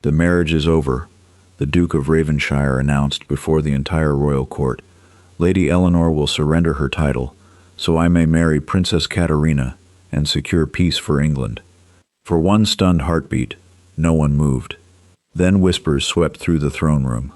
"The marriage is over," the Duke of Ravenshire announced before the entire royal court. "Lady Eleanor will surrender her title, so I may marry Princess Katerina and secure peace for England." For one stunned heartbeat, no one moved. Then whispers swept through the throne room.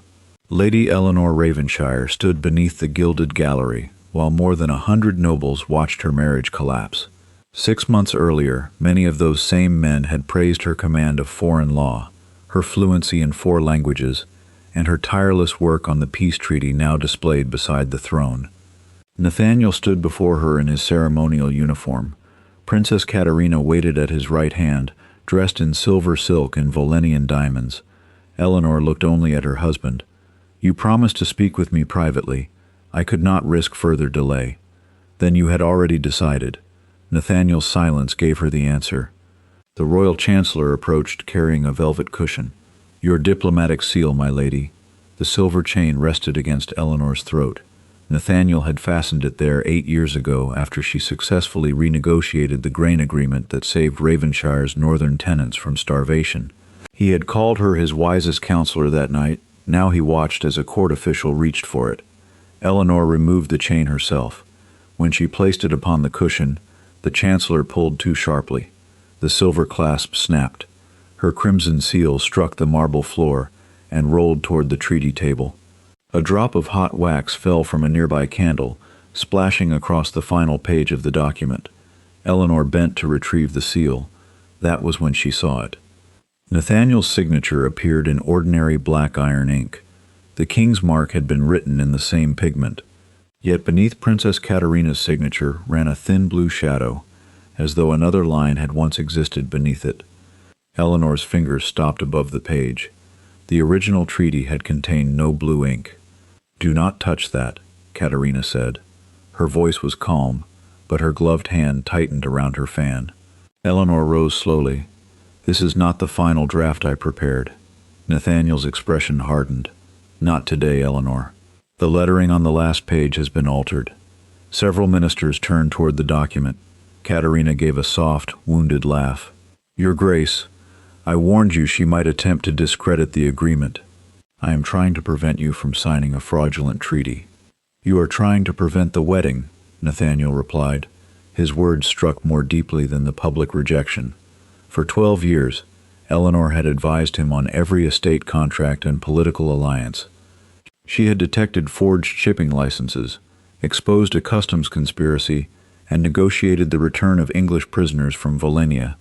Lady Eleanor Ravenshire stood beneath the gilded gallery, while more than 100 nobles watched her marriage collapse. 6 months earlier, many of those same men had praised her command of foreign law, her fluency in 4 languages, and her tireless work on the peace treaty now displayed beside the throne. Nathaniel stood before her in his ceremonial uniform. Princess Katerina waited at his right hand, dressed in silver silk and Volenian diamonds. Eleanor looked only at her husband. "You promised to speak with me privately. I could not risk further delay." "Then you had already decided." Nathaniel's silence gave her the answer. The royal chancellor approached, carrying a velvet cushion. "Your diplomatic seal, my lady." The silver chain rested against Eleanor's throat. Nathaniel had fastened it there 8 years ago after she successfully renegotiated the grain agreement that saved Ravenshire's northern tenants from starvation. He had called her his wisest counselor that night. Now he watched as a court official reached for it. Eleanor removed the chain herself. When she placed it upon the cushion, the chancellor pulled too sharply. The silver clasp snapped. Her crimson seal struck the marble floor and rolled toward the treaty table. A drop of hot wax fell from a nearby candle, splashing across the final page of the document. Eleanor bent to retrieve the seal. That was when she saw it. Nathaniel's signature appeared in ordinary black iron ink. The king's mark had been written in the same pigment. Yet beneath Princess Katerina's signature ran a thin blue shadow, as though another line had once existed beneath it. Eleanor's fingers stopped above the page. The original treaty had contained no blue ink. "Do not touch that," Katerina said. Her voice was calm, but her gloved hand tightened around her fan. Eleanor rose slowly. "This is not the final draft I prepared." Nathaniel's expression hardened. "Not today, Eleanor. The lettering on the last page has been altered." Several ministers turned toward the document. Katerina gave a soft, wounded laugh. "Your Grace, I warned you she might attempt to discredit the agreement. I am trying to prevent you from signing a fraudulent treaty." "You are trying to prevent the wedding," Nathaniel replied. His words struck more deeply than the public rejection. For 12 years, Eleanor had advised him on every estate contract and political alliance. She had detected forged shipping licenses, exposed a customs conspiracy, and negotiated the return of English prisoners from Volenia.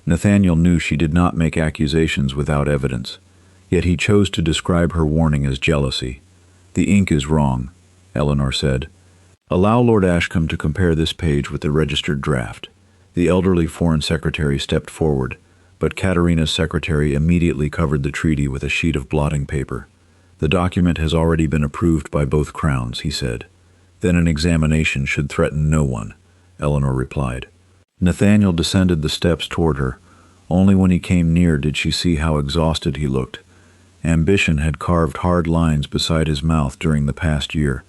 Nathaniel knew she did not make accusations without evidence, yet he chose to describe her warning as jealousy. "The ink is wrong," Eleanor said. "Allow Lord Ashcombe to compare this page with the registered draft." The elderly foreign secretary stepped forward, but Katerina's secretary immediately covered the treaty with a sheet of blotting paper. "The document has already been approved by both crowns," he said. "Then an examination should threaten no one," Eleanor replied. Nathaniel descended the steps toward her. Only when he came near did she see how exhausted he looked. Ambition had carved hard lines beside his mouth during the past year.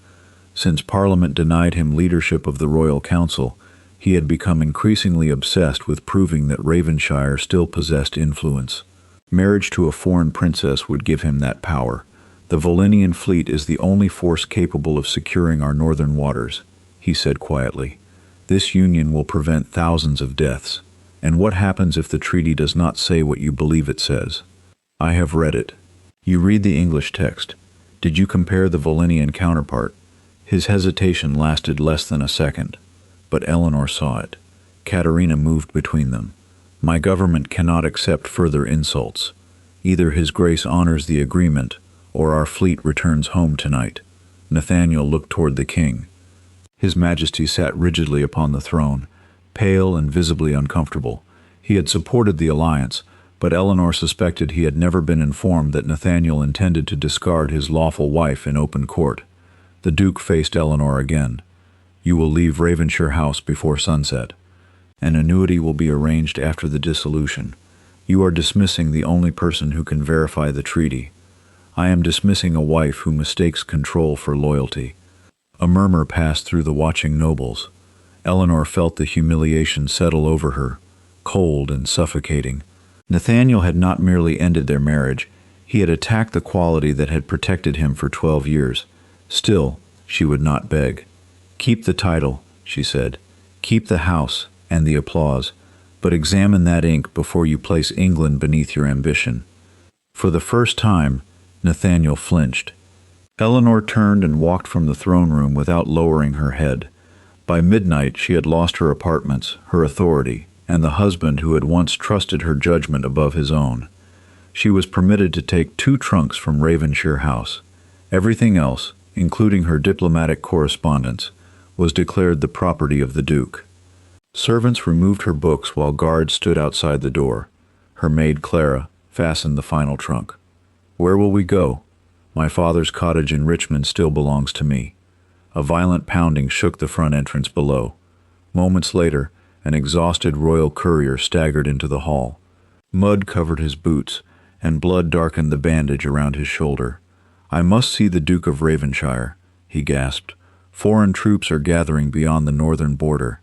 Since Parliament denied him leadership of the Royal Council, he had become increasingly obsessed with proving that Ravenshire still possessed influence. Marriage to a foreign princess would give him that power. "The Volenian fleet is the only force capable of securing our northern waters," he said quietly. "This union will prevent thousands of deaths. And what happens if the treaty does not say what you believe it says?" "I have read it." "You read the English text. Did you compare the Volenian counterpart?" His hesitation lasted less than a second, but Eleanor saw it. Katerina moved between them. "My government cannot accept further insults. Either His Grace honors the agreement, or our fleet returns home tonight." Nathaniel looked toward the king. His Majesty sat rigidly upon the throne, pale and visibly uncomfortable. He had supported the alliance, but Eleanor suspected he had never been informed that Nathaniel intended to discard his lawful wife in open court. The Duke faced Eleanor again. "You will leave Ravenshire House before sunset. An annuity will be arranged after the dissolution. You are dismissing the only person who can verify the treaty. I am dismissing a wife who mistakes control for loyalty." A murmur passed through the watching nobles. Eleanor felt the humiliation settle over her, cold and suffocating. Nathaniel had not merely ended their marriage, he had attacked the quality that had protected him for 12 years. Still, she would not beg. "Keep the title," she said. "Keep the house and the applause, but examine that ink before you place England beneath your ambition." For the first time, Nathaniel flinched. Eleanor turned and walked from the throne room without lowering her head. By midnight she had lost her apartments, her authority, and the husband who had once trusted her judgment above his own. She was permitted to take 2 trunks from Ravenshire House. Everything else, including her diplomatic correspondence, was declared the property of the Duke. Servants removed her books while guards stood outside the door. Her maid Clara fastened the final trunk. "Where will we go? My father's cottage in Richmond still belongs to me." A violent pounding shook the front entrance below. Moments later, an exhausted royal courier staggered into the hall. Mud covered his boots, and blood darkened the bandage around his shoulder. "I must see the Duke of Ravenshire," he gasped. "Foreign troops are gathering beyond the northern border."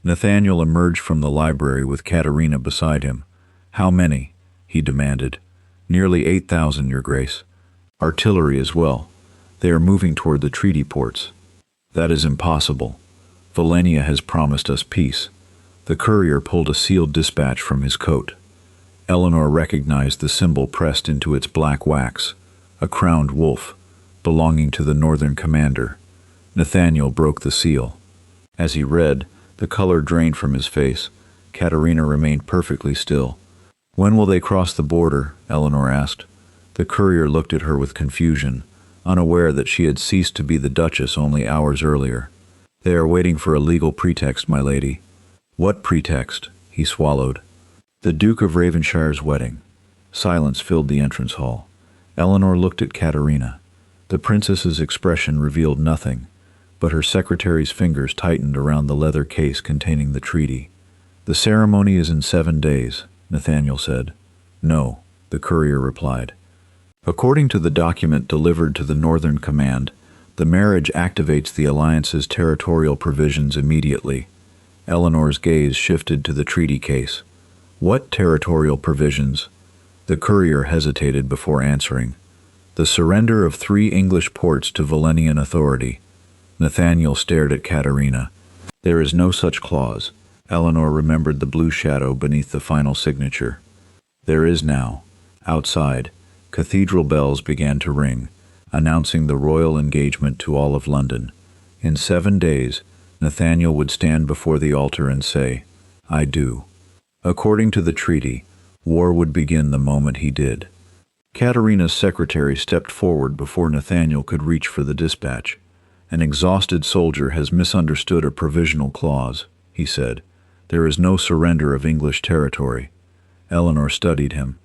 Nathaniel emerged from the library with Katerina beside him. "How many?" he demanded. "Nearly 8,000, Your Grace. Artillery as well. They are moving toward the treaty ports." "That is impossible. Valenia has promised us peace." The courier pulled a sealed dispatch from his coat. Eleanor recognized the symbol pressed into its black wax, a crowned wolf, belonging to the northern commander. Nathaniel broke the seal. As he read, the color drained from his face. Katerina remained perfectly still. "When will they cross the border?" Eleanor asked. The courier looked at her with confusion, unaware that she had ceased to be the Duchess only hours earlier. "They are waiting for a legal pretext, my lady." "What pretext?" He swallowed. "The Duke of Ravenshire's wedding." Silence filled the entrance hall. Eleanor looked at Katerina. The princess's expression revealed nothing, but her secretary's fingers tightened around the leather case containing the treaty. "The ceremony is in 7 days," Nathaniel said. "No," the courier replied. "According to the document delivered to the Northern Command, the marriage activates the alliance's territorial provisions immediately." Eleanor's gaze shifted to the treaty case. "What territorial provisions?" The courier hesitated before answering. "The surrender of 3 English ports to Valenian authority." Nathaniel stared at Katerina. "There is no such clause." Eleanor remembered the blue shadow beneath the final signature. "There is now." Outside, cathedral bells began to ring, announcing the royal engagement to all of London. In 7 days, Nathaniel would stand before the altar and say, "I do." According to the treaty, war would begin the moment he did. Katerina's secretary stepped forward before Nathaniel could reach for the dispatch. "An exhausted soldier has misunderstood a provisional clause," he said. "There is no surrender of English territory." Eleanor studied him.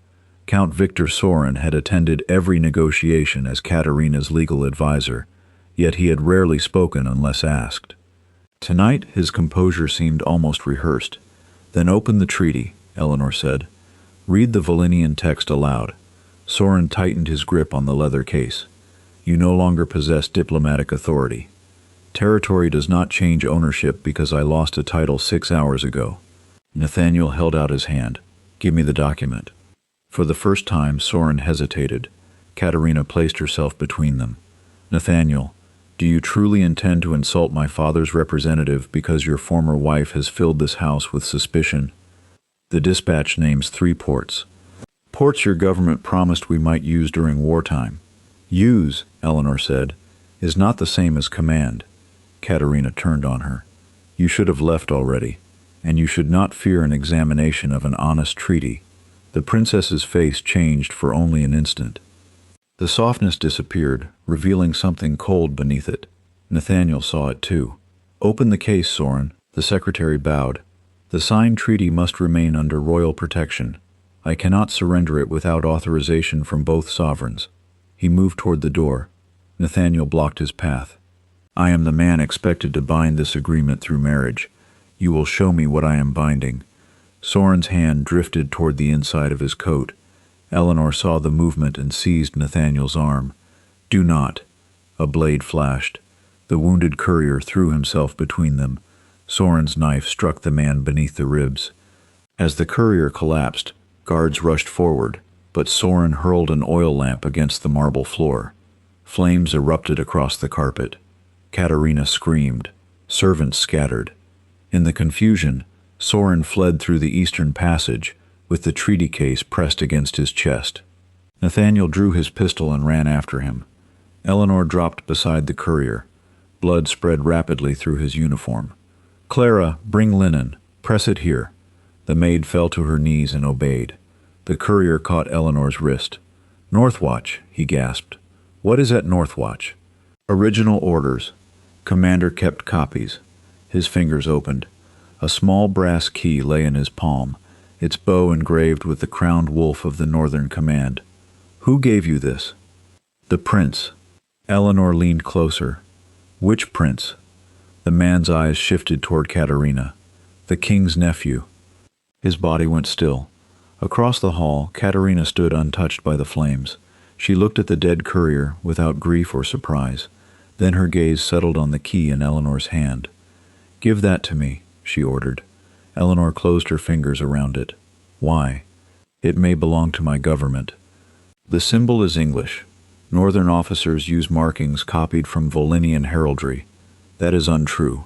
Count Victor Sorin had attended every negotiation as Katerina's legal advisor, yet he had rarely spoken unless asked. Tonight his composure seemed almost rehearsed. "Then open the treaty," Eleanor said. "Read the Valenian text aloud." Sorin tightened his grip on the leather case. "You no longer possess diplomatic authority. Territory does not change ownership because I lost a title 6 hours ago." Nathaniel held out his hand. "Give me the document." For the first time, Sorin hesitated. Katerina placed herself between them. "Nathaniel, do you truly intend to insult my father's representative because your former wife has filled this house with suspicion?" The dispatch names 3 ports. "Ports your government promised we might use during wartime." "Use," Eleanor said, "is not the same as command." Katerina turned on her. "You should have left already, and you should not fear an examination of an honest treaty." The princess's face changed for only an instant. The softness disappeared, revealing something cold beneath it. Nathaniel saw it too. "Open the case, Sorin." The secretary bowed. "The signed treaty must remain under royal protection. I cannot surrender it without authorization from both sovereigns." He moved toward the door. Nathaniel blocked his path. "I am the man expected to bind this agreement through marriage. You will show me what I am binding." Sorin's hand drifted toward the inside of his coat. Eleanor saw the movement and seized Nathaniel's arm. "Do not." A blade flashed. The wounded courier threw himself between them. Sorin's knife struck the man beneath the ribs. As the courier collapsed, Guards rushed forward, but Soren hurled an oil lamp against the marble floor. Flames erupted across the carpet. Katerina screamed. Servants scattered. In the confusion, Soren fled through the eastern passage, with the treaty case pressed against his chest. Nathaniel drew his pistol and ran after him. Eleanor dropped beside the courier. Blood spread rapidly through his uniform. "Clara, bring linen. Press it here." The maid fell to her knees and obeyed. The courier caught Eleanor's wrist. "Northwatch," he gasped. "What is at Northwatch?" "Original orders." Commander kept copies. His fingers opened. A small brass key lay in his palm, its bow engraved with the crowned wolf of the Northern Command. "Who gave you this?" "The prince." Eleanor leaned closer. "Which prince?" The man's eyes shifted toward Katerina. "The king's nephew." His body went still. Across the hall, Katerina stood untouched by the flames. She looked at the dead courier without grief or surprise. Then her gaze settled on the key in Eleanor's hand. "Give that to me," she ordered. Eleanor closed her fingers around it. "Why?" "It may belong to my government." "The symbol is English. Northern officers use markings copied from Volinian heraldry." "That is untrue."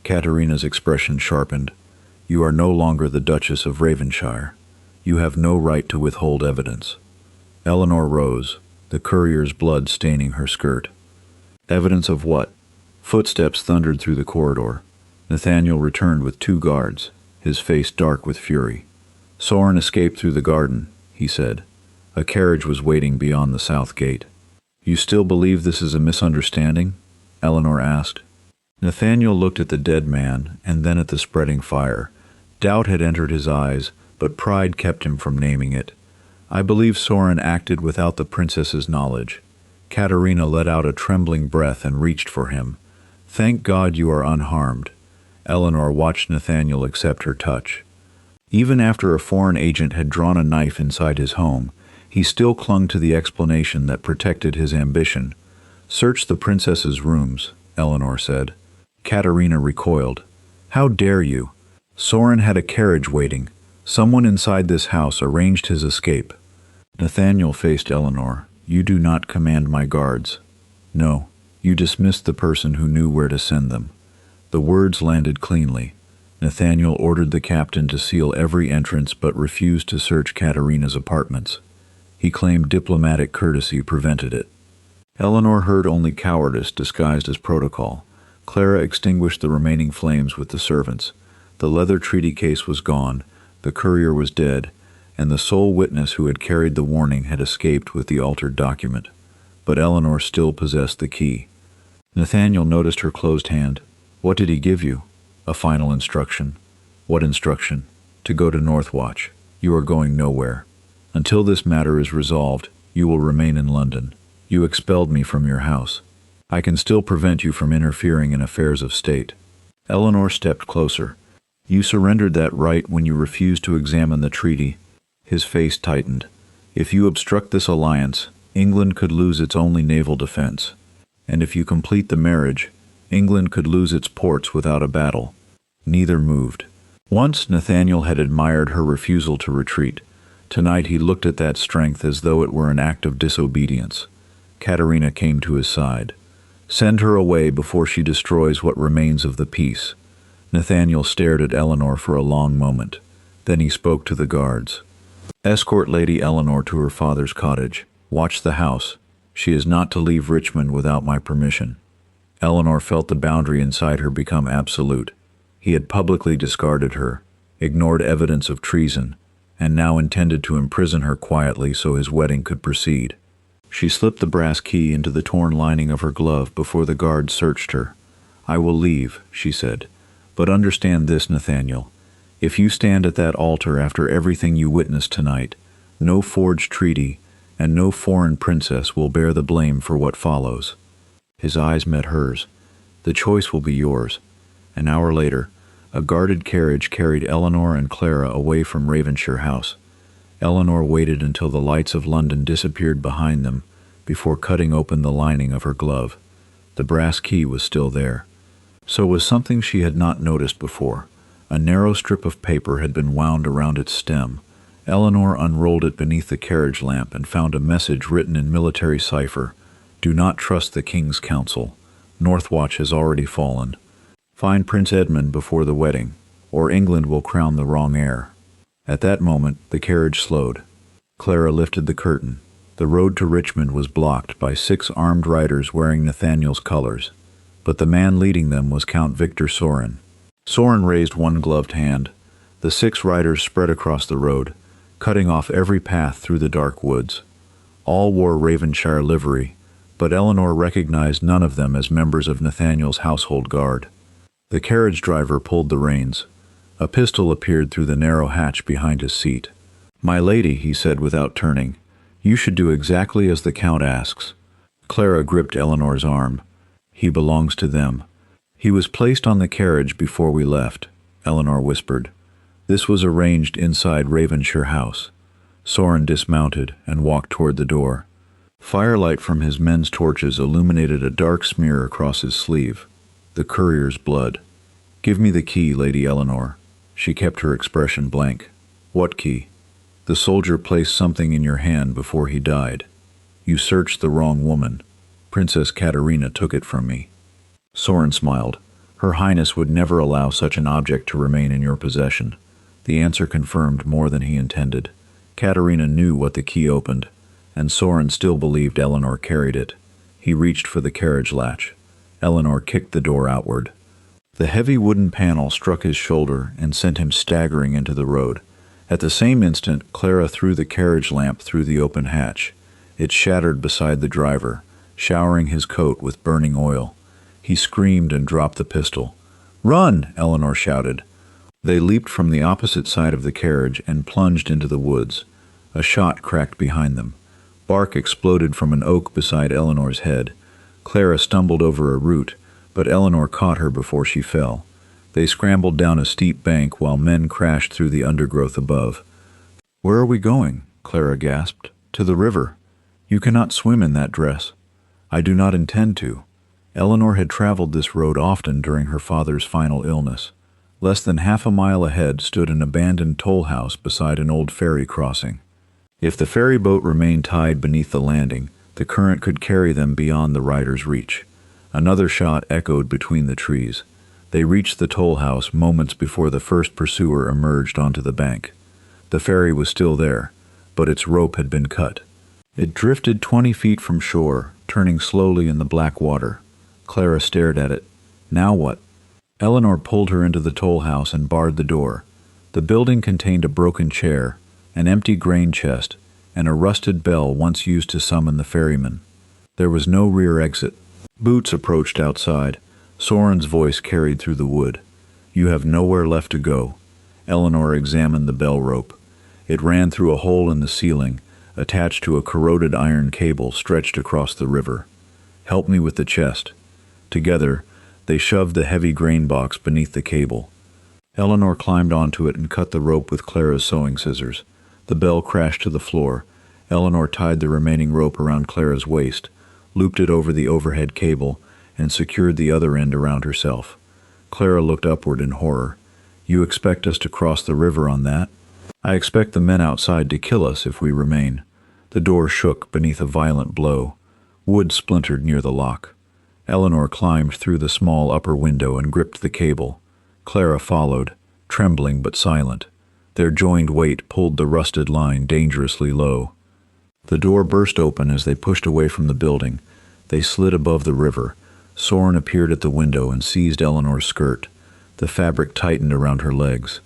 Katerina's expression sharpened. "You are no longer the Duchess of Ravenshire. You have no right to withhold evidence." Eleanor rose, the courier's blood staining her skirt. "Evidence of what?" Footsteps thundered through the corridor. Nathaniel returned with 2 guards, his face dark with fury. "Soren escaped through the garden," he said. A carriage was waiting beyond the south gate. "You still believe this is a misunderstanding?" Eleanor asked. Nathaniel looked at the dead man and then at the spreading fire. Doubt had entered his eyes, but pride kept him from naming it. "I believe Soren acted without the princess's knowledge." Katerina let out a trembling breath and reached for him. "Thank God you are unharmed." Eleanor watched Nathaniel accept her touch. Even after a foreign agent had drawn a knife inside his home, he still clung to the explanation that protected his ambition. "Search the princess's rooms," Eleanor said. Katerina recoiled. "How dare you? Soren had a carriage waiting. Someone inside this house arranged his escape." Nathaniel faced Eleanor. "You do not command my guards." "No, you dismissed the person who knew where to send them." The words landed cleanly. Nathaniel ordered the captain to seal every entrance but refused to search Katerina's apartments. He claimed diplomatic courtesy prevented it. Eleanor heard only cowardice disguised as protocol. Clara extinguished the remaining flames with the servants. The leather treaty case was gone, the courier was dead, and the sole witness who had carried the warning had escaped with the altered document. But Eleanor still possessed the key. Nathaniel noticed her closed hand. "What did he give you?" "A final instruction." "What instruction?" "To go to Northwatch. You are going nowhere. Until this matter is resolved, you will remain in London. You expelled me from your house. I can still prevent you from interfering in affairs of state." Eleanor stepped closer. "You surrendered that right when you refused to examine the treaty." His face tightened. "If you obstruct this alliance, England could lose its only naval defense. And if you complete the marriage, England could lose its ports without a battle." Neither moved. Once Nathaniel had admired her refusal to retreat. Tonight he looked at that strength as though it were an act of disobedience. Katerina came to his side. "Send her away before she destroys what remains of the peace." Nathaniel stared at Eleanor for a long moment. Then he spoke to the guards. "Escort Lady Eleanor to her father's cottage. Watch the house. She is not to leave Richmond without my permission." Eleanor felt the boundary inside her become absolute. He had publicly discarded her, ignored evidence of treason, and now intended to imprison her quietly so his wedding could proceed. She slipped the brass key into the torn lining of her glove before the guard searched her. "I will leave," she said. "But understand this, Nathaniel. If you stand at that altar after everything you witnessed tonight, no forged treaty and no foreign princess will bear the blame for what follows." His eyes met hers. "The choice will be yours." An hour later, a guarded carriage carried Eleanor and Clara away from Ravenshire House. Eleanor waited until the lights of London disappeared behind them before cutting open the lining of her glove. The brass key was still there. So was something she had not noticed before. A narrow strip of paper had been wound around its stem. Eleanor unrolled it beneath the carriage lamp and found a message written in military cipher. Do not trust the king's counsel. Northwatch has already fallen. Find Prince Edmund before the wedding, or England will crown the wrong heir. At that moment, the carriage slowed. Clara lifted the curtain. The road to Richmond was blocked by 6 armed riders wearing Nathaniel's colors, but the man leading them was Count Victor Sorin. Sorin raised one gloved hand. The 6 riders spread across the road, cutting off every path through the dark woods. All wore Ravenshire livery, but Eleanor recognized none of them as members of Nathaniel's household guard. The carriage driver pulled the reins. A pistol appeared through the narrow hatch behind his seat. "My lady," he said without turning, "you should do exactly as the Count asks." Clara gripped Eleanor's arm. "He belongs to them." "He was placed on the carriage before we left," Eleanor whispered. "This was arranged inside Ravenshire House." Sorin dismounted and walked toward the door. Firelight from his men's torches illuminated a dark smear across his sleeve. The courier's blood. "Give me the key, Lady Eleanor." She kept her expression blank. "What key?" "The soldier placed something in your hand before he died. You searched the wrong woman. Princess Katerina took it from me." Sorin smiled. "Her Highness would never allow such an object to remain in your possession." The answer confirmed more than he intended. Katerina knew what the key opened, and Sorin still believed Eleanor carried it. He reached for the carriage latch. Eleanor kicked the door outward. The heavy wooden panel struck his shoulder and sent him staggering into the road. At the same instant, Clara threw the carriage lamp through the open hatch. It shattered beside the driver, showering his coat with burning oil. He screamed and dropped the pistol. "Run!" Eleanor shouted. They leaped from the opposite side of the carriage and plunged into the woods. A shot cracked behind them. Bark exploded from an oak beside Eleanor's head. Clara stumbled over a root, but Eleanor caught her before she fell. They scrambled down a steep bank while men crashed through the undergrowth above. "Where are we going?" Clara gasped. "To the river. You cannot swim in that dress." "I do not intend to." Eleanor had traveled this road often during her father's final illness. Less than half a mile ahead stood an abandoned toll house beside an old ferry crossing. If the ferry boat remained tied beneath the landing, the current could carry them beyond the rider's reach. Another shot echoed between the trees. They reached the toll house moments before the first pursuer emerged onto the bank. The ferry was still there, but its rope had been cut. It drifted 20 feet from shore, turning slowly in the black water. Clara stared at it. Now what? Eleanor pulled her into the toll house and barred the door. The building contained a broken chair, an empty grain chest, and a rusted bell once used to summon the ferryman. There was no rear exit. Boots approached outside. Sorin's voice carried through the wood. "You have nowhere left to go." Eleanor examined the bell rope. It ran through a hole in the ceiling, attached to a corroded iron cable stretched across the river. "Help me with the chest." Together, they shoved the heavy grain box beneath the cable. Eleanor climbed onto it and cut the rope with Clara's sewing scissors. The bell crashed to the floor. Eleanor tied the remaining rope around Clara's waist, looped it over the overhead cable, and secured the other end around herself. Clara looked upward in horror. "You expect us to cross the river on that?" "I expect the men outside to kill us if we remain." The door shook beneath a violent blow. Wood splintered near the lock. Eleanor climbed through the small upper window and gripped the cable. Clara followed, trembling but silent. Their joined weight pulled the rusted line dangerously low. The door burst open as they pushed away from the building. They slid above the river. Sorin appeared at the window and seized Eleanor's skirt. The fabric tightened around her legs.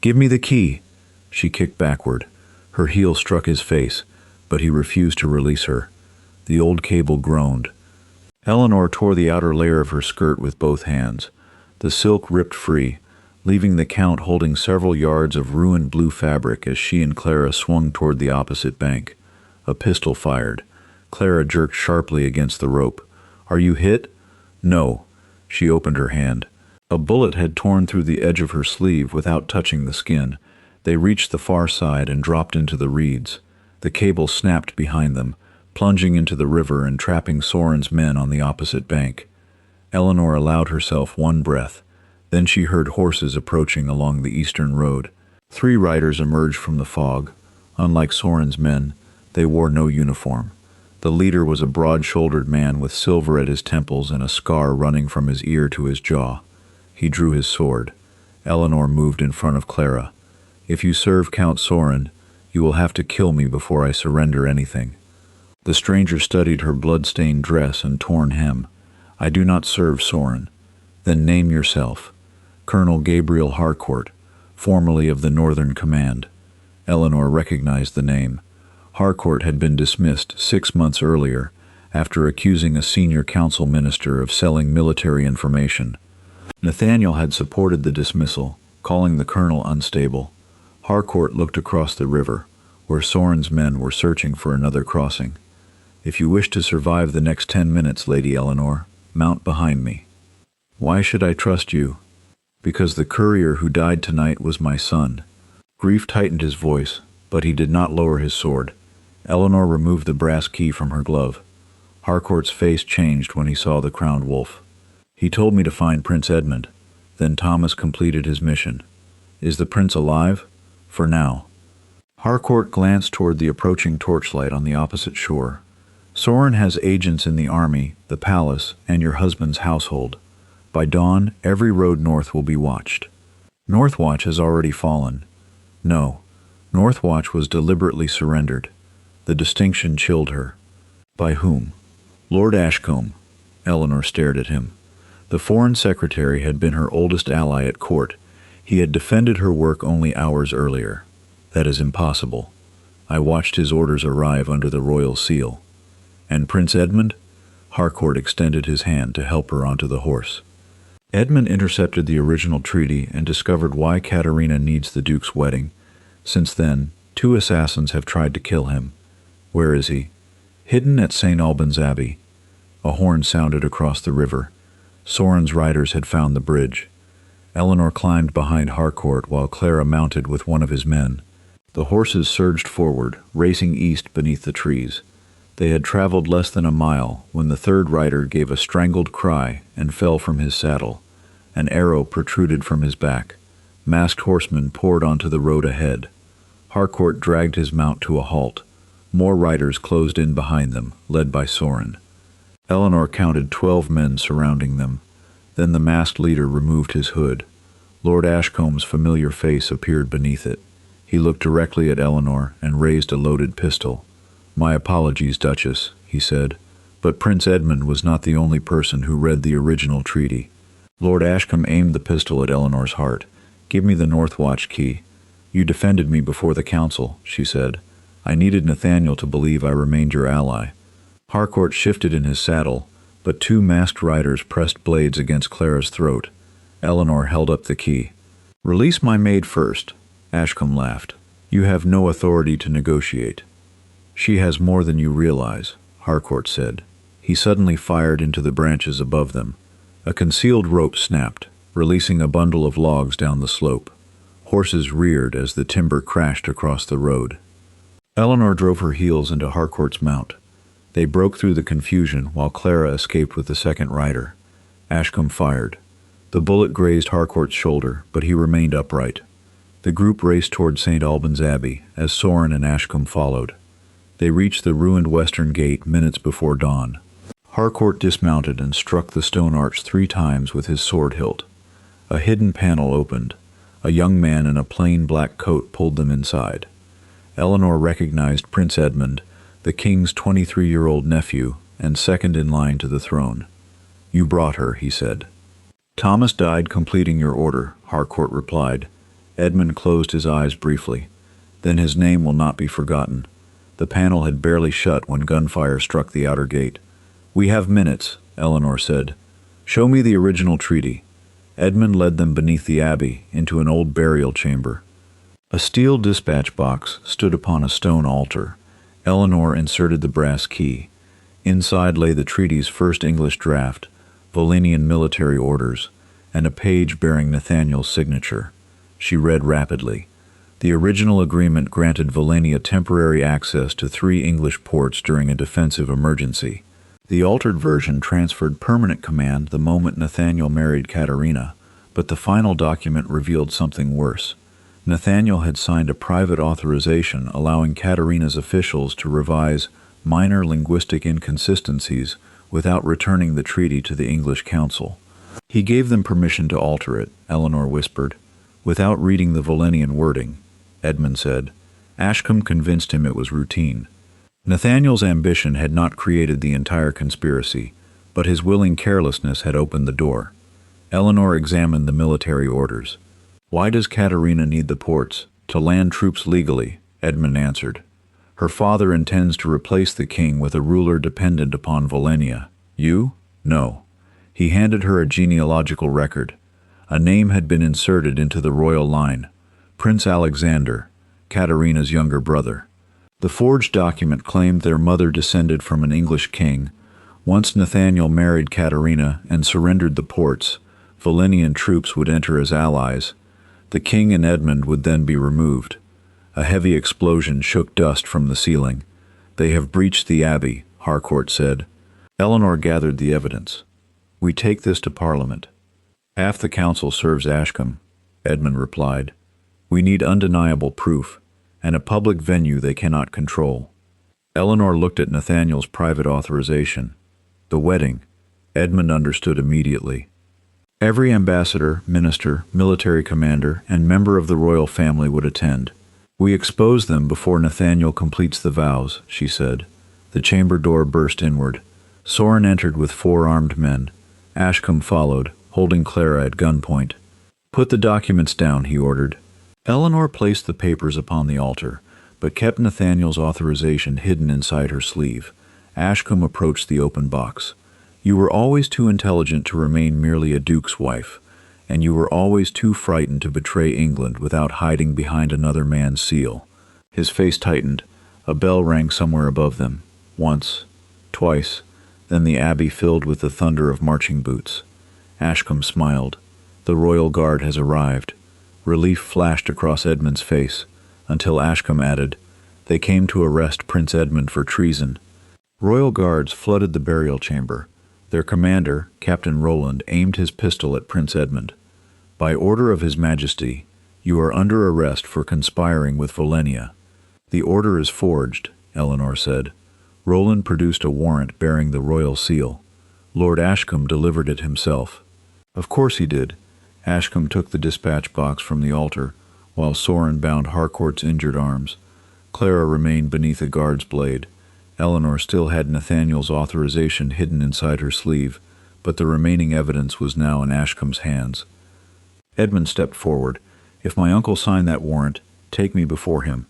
"Give me the key!" She kicked backward. Her heel struck his face, but he refused to release her. The old cable groaned. Eleanor tore the outer layer of her skirt with both hands. The silk ripped free, leaving the Count holding several yards of ruined blue fabric as she and Clara swung toward the opposite bank. A pistol fired. Clara jerked sharply against the rope. "Are you hit?" "No." She opened her hand. A bullet had torn through the edge of her sleeve without touching the skin. They reached the far side and dropped into the reeds. The cable snapped behind them, plunging into the river and trapping Sorin's men on the opposite bank. Eleanor allowed herself one breath. Then she heard horses approaching along the eastern road. 3 riders emerged from the fog. Unlike Sorin's men, they wore no uniform. The leader was a broad-shouldered man with silver at his temples and a scar running from his ear to his jaw. He drew his sword. Eleanor moved in front of Clara. "If you serve Count Sorin, you will have to kill me before I surrender anything." The stranger studied her blood-stained dress and torn hem. "I do not serve Sorin." "Then name yourself." "Colonel Gabriel Harcourt, formerly of the Northern Command." Eleanor recognized the name. Harcourt had been dismissed 6 months earlier after accusing a senior council minister of selling military information. Nathaniel had supported the dismissal, calling the colonel unstable. Harcourt looked across the river, where Sorin's men were searching for another crossing. "If you wish to survive the next 10 minutes, Lady Eleanor, mount behind me." "Why should I trust you?" "Because the courier who died tonight was my son." Grief tightened his voice, but he did not lower his sword. Eleanor removed the brass key from her glove. Harcourt's face changed when he saw the crowned wolf. "He told me to find Prince Edmund. Then Thomas completed his mission. Is the prince alive?" "For now." Harcourt glanced toward the approaching torchlight on the opposite shore. "Sorin has agents in the army, the palace, and your husband's household. By dawn, every road north will be watched." "Northwatch has already fallen." "No. Northwatch was deliberately surrendered." The distinction chilled her. "By whom?" "Lord Ashcombe." Eleanor stared at him. The Foreign Secretary had been her oldest ally at court. He had defended her work only hours earlier. "That is impossible. I watched his orders arrive under the royal seal." "And Prince Edmund?" Harcourt extended his hand to help her onto the horse. "Edmund intercepted the original treaty and discovered why Katerina needs the Duke's wedding. Since then, 2 assassins have tried to kill him." "Where is he?" "Hidden at St. Albans Abbey." A horn sounded across the river. Sorin's riders had found the bridge. Eleanor climbed behind Harcourt while Clara mounted with one of his men. The horses surged forward, racing east beneath the trees. They had traveled less than a mile when the third rider gave a strangled cry and fell from his saddle. An arrow protruded from his back. Masked horsemen poured onto the road ahead. Harcourt dragged his mount to a halt. More riders closed in behind them, led by Sorin. Eleanor counted 12 men surrounding them. Then the masked leader removed his hood. Lord Ashcombe's familiar face appeared beneath it. He looked directly at Eleanor and raised a loaded pistol. "My apologies, Duchess," he said, but Prince Edmund was not the only person who read the original treaty. Lord Ashcombe aimed the pistol at Eleanor's heart. "Give me the Northwatch key." "You defended me before the council," she said. "I needed Nathaniel to believe I remained your ally." Harcourt shifted in his saddle, but 2 masked riders pressed blades against Clara's throat. Eleanor held up the key. "Release my maid first," Ashcombe laughed. "You have no authority to negotiate." "She has more than you realize," Harcourt said. He suddenly fired into the branches above them. A concealed rope snapped, releasing a bundle of logs down the slope. Horses reared as the timber crashed across the road. Eleanor drove her heels into Harcourt's mount. They broke through the confusion while Clara escaped with the second rider. Ashcombe fired. The bullet grazed Harcourt's shoulder, but he remained upright. The group raced toward St. Albans Abbey as Sorin and Ashcombe followed. They reached the ruined western gate minutes before dawn. Harcourt dismounted and struck the stone arch 3 times with his sword hilt. A hidden panel opened. A young man in a plain black coat pulled them inside. Eleanor recognized Prince Edmund, the king's 23-year-old nephew, and second in line to the throne. "You brought her," he said. "Thomas died completing your order," Harcourt replied. Edmund closed his eyes briefly. "Then his name will not be forgotten." The panel had barely shut when gunfire struck the outer gate. "We have minutes," Eleanor said. "Show me the original treaty." Edmund led them beneath the abbey into an old burial chamber. A steel dispatch box stood upon a stone altar. Eleanor inserted the brass key. Inside lay the treaty's first English draft, Volinian military orders, and a page bearing Nathaniel's signature. She read rapidly. The original agreement granted Volania temporary access to 3 English ports during a defensive emergency. The altered version transferred permanent command the moment Nathaniel married Katerina, but the final document revealed something worse. Nathaniel had signed a private authorization allowing Katerina's officials to revise minor linguistic inconsistencies without returning the treaty to the English council. He gave them permission to alter it, Eleanor whispered. Without reading the Volenian wording, Edmund said. Ashcombe convinced him it was routine. Nathaniel's ambition had not created the entire conspiracy, but his willing carelessness had opened the door. Eleanor examined the military orders. Why does Caterina need the ports? To land troops legally, Edmund answered. Her father intends to replace the king with a ruler dependent upon Volenia. You? No. He handed her a genealogical record. A name had been inserted into the royal line. Prince Alexander, Caterina's younger brother. The forged document claimed their mother descended from an English king. Once Nathaniel married Caterina and surrendered the ports, Volenian troops would enter as allies. The king and Edmund would then be removed. A heavy explosion shook dust from the ceiling. They have breached the abbey, Harcourt said. Eleanor gathered the evidence. We take this to Parliament. Half the council serves Ashcombe, Edmund replied. We need undeniable proof, and a public venue they cannot control. Eleanor looked at Nathaniel's private authorization. The wedding, Edmund understood immediately. Every ambassador, minister, military commander, and member of the royal family would attend. We expose them before Nathaniel completes the vows, she said. The chamber door burst inward. Sorin entered with 4 armed men. Ashcombe followed, holding Clara at gunpoint. Put the documents down, he ordered. Eleanor placed the papers upon the altar, but kept Nathaniel's authorization hidden inside her sleeve. Ashcombe approached the open box. You were always too intelligent to remain merely a duke's wife, and you were always too frightened to betray England without hiding behind another man's seal. His face tightened. A bell rang somewhere above them. Once, twice, then the abbey filled with the thunder of marching boots. Ashcombe smiled. The royal guard has arrived. Relief flashed across Edmund's face, until Ashcombe added, They came to arrest Prince Edmund for treason. Royal guards flooded the burial chamber. Their commander, Captain Roland, aimed his pistol at Prince Edmund. By order of His Majesty, you are under arrest for conspiring with Volenia. The order is forged, Eleanor said. Roland produced a warrant bearing the royal seal. Lord Ashcombe delivered it himself. Of course he did. Ashcombe took the dispatch box from the altar, while Sorin bound Harcourt's injured arms. Clara remained beneath a guard's blade. Eleanor still had Nathaniel's authorization hidden inside her sleeve, but the remaining evidence was now in Ashcombe's hands. Edmund stepped forward. If my uncle signed that warrant, take me before him.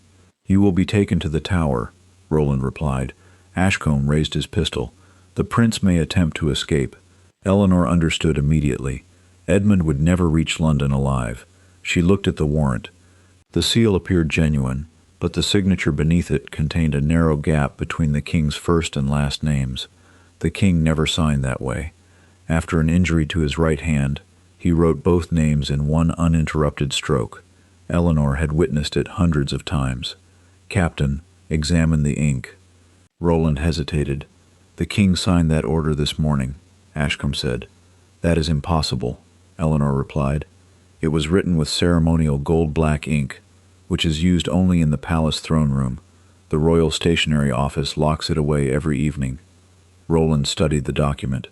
You will be taken to the Tower, Roland replied. Ashcombe raised his pistol. The prince may attempt to escape. Eleanor understood immediately. Edmund would never reach London alive. She looked at the warrant. The seal appeared genuine, but the signature beneath it contained a narrow gap between the king's first and last names. The king never signed that way. After an injury to his right hand, he wrote both names in one uninterrupted stroke. Eleanor had witnessed it hundreds of times. Captain, examine the ink. Roland hesitated. The king signed that order this morning, Ashcombe said. That is impossible, Eleanor replied. It was written with ceremonial gold-black ink, which is used only in the palace throne room. The Royal Stationery Office locks it away every evening. Roland studied the document.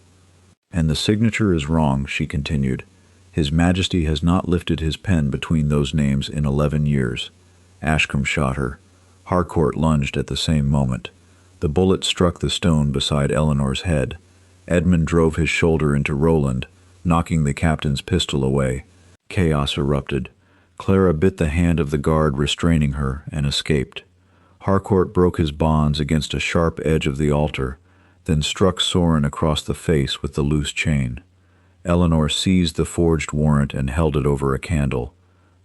And the signature is wrong, she continued. His Majesty has not lifted his pen between those names in 11 years. Ashcombe shot her. Harcourt lunged at the same moment. The bullet struck the stone beside Eleanor's head. Edmund drove his shoulder into Roland, knocking the captain's pistol away. Chaos erupted. Clara bit the hand of the guard restraining her and escaped. Harcourt broke his bonds against a sharp edge of the altar, then struck Sorin across the face with the loose chain. Eleanor seized the forged warrant and held it over a candle.